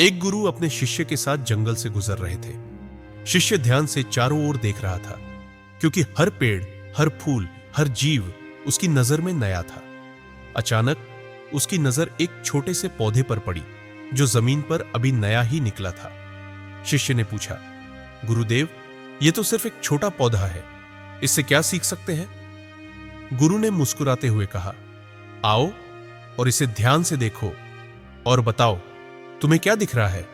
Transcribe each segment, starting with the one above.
एक गुरु अपने शिष्य के साथ जंगल से गुजर रहे थे। शिष्य ध्यान से चारों ओर देख रहा था, क्योंकि हर पेड़, हर फूल, हर जीव उसकी नजर में नया था। अचानक उसकी नजर एक छोटे से पौधे पर पड़ी, जो जमीन पर अभी नया ही निकला था। शिष्य ने पूछा, गुरुदेव, यह तो सिर्फ एक छोटा पौधा है, इससे क्या सीख सकते हैं? गुरु ने मुस्कुराते हुए कहा, आओ और इसे ध्यान से देखो और बताओ, तुम्हें क्या दिख रहा है?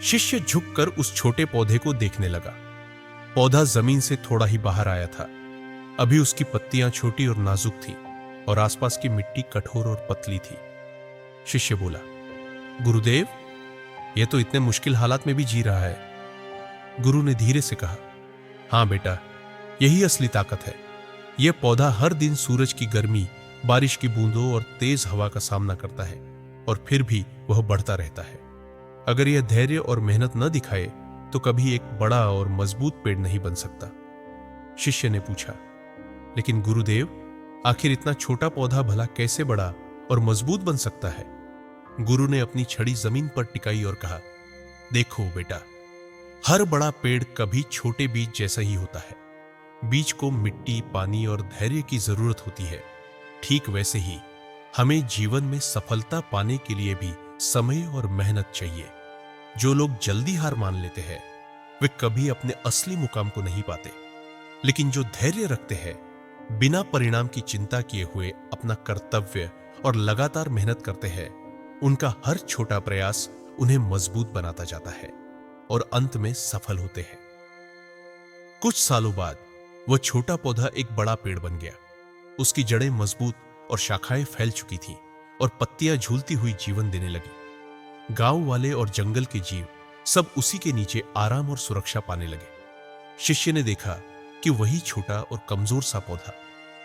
शिष्य झुककर उस छोटे पौधे को देखने लगा। पौधा जमीन से थोड़ा ही बाहर आया था। अभी उसकी पत्तियां छोटी और नाजुक थी और आसपास की मिट्टी कठोर और पतली थी। शिष्य बोला, गुरुदेव, यह तो इतने मुश्किल हालात में भी जी रहा है। गुरु ने धीरे से कहा, हां बेटा, यही असली ताकत है। यह पौधा हर दिन सूरज की गर्मी, बारिश की बूंदों और तेज हवा का सामना करता है, और फिर भी वह बढ़ता रहता है। अगर यह धैर्य और मेहनत न दिखाए तो कभी एक बड़ा और मजबूत पेड़ नहीं बन सकता। शिष्य ने पूछा, लेकिन गुरुदेव, आखिर इतना छोटा पौधा भला कैसे बड़ा और मजबूत बन सकता है? गुरु ने अपनी छड़ी जमीन पर टिकाई और कहा, देखो बेटा, हर बड़ा पेड़ कभी छोटे बीज जैसा ही होता है। बीज को मिट्टी, पानी और धैर्य की जरूरत होती है। ठीक वैसे ही हमें जीवन में सफलता पाने के लिए भी समय और मेहनत चाहिए। जो लोग जल्दी हार मान लेते हैं, वे कभी अपने असली मुकाम को नहीं पाते। लेकिन जो धैर्य रखते हैं, बिना परिणाम की चिंता किए हुए अपना कर्तव्य और लगातार मेहनत करते हैं, उनका हर छोटा प्रयास उन्हें मजबूत बनाता जाता है और अंत में सफल होते हैं। कुछ सालों बाद वह छोटा पौधा एक बड़ा पेड़ बन गया। उसकी जड़ें मजबूत और शाखाएं फैल चुकी थीं और पत्तियां झूलती हुई जीवन देने लगी। गांव वाले और जंगल के जीव सब उसी के नीचे आराम और सुरक्षा पाने लगे। शिष्य ने देखा कि वही छोटा और कमजोर सा पौधा,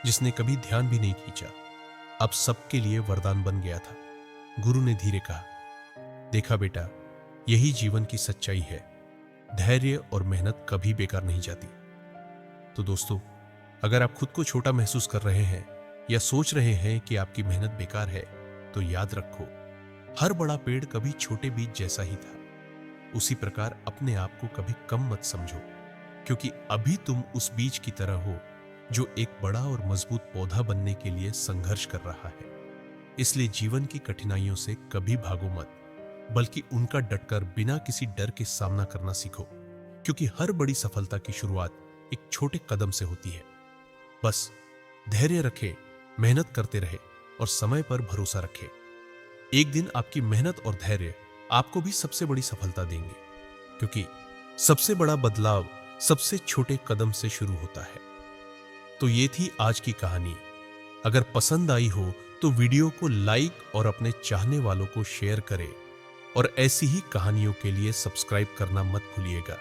जिसने कभी ध्यान भी नहीं खींचा, अब सबके लिए वरदान बन गया था। गुरु ने धीरे कहा, देखा बेटा, यही जीवन की सच्चाई है। धैर्य और मेहनत कभी बेकार नहीं जाती। तो दोस्तों, अगर आप खुद को छोटा महसूस कर रहे हैं या सोच रहे हैं कि आपकी मेहनत बेकार है, तो याद रखो, हर बड़ा पेड़ कभी छोटे बीज जैसा ही था। उसी प्रकार अपने आप को कभी कम मत समझो, क्योंकि अभी तुम उस बीज की तरह हो जो एक बड़ा और मजबूत पौधा बनने के लिए संघर्ष कर रहा है। इसलिए जीवन की कठिनाइयों से कभी भागो मत, बल्कि उनका डटकर बिना किसी डर के सामना करना सीखो, क्योंकि हर बड़ी सफलता की शुरुआत एक छोटे कदम से होती है। बस धैर्य रखे, मेहनत करते रहे और समय पर भरोसा रखे। एक दिन आपकी मेहनत और धैर्य आपको भी सबसे बड़ी सफलता देंगे, क्योंकि सबसे बड़ा बदलाव सबसे छोटे कदम से शुरू होता है। तो ये थी आज की कहानी। अगर पसंद आई हो तो वीडियो को लाइक और अपने चाहने वालों को शेयर करें, और ऐसी ही कहानियों के लिए सब्सक्राइब करना मत भूलिएगा।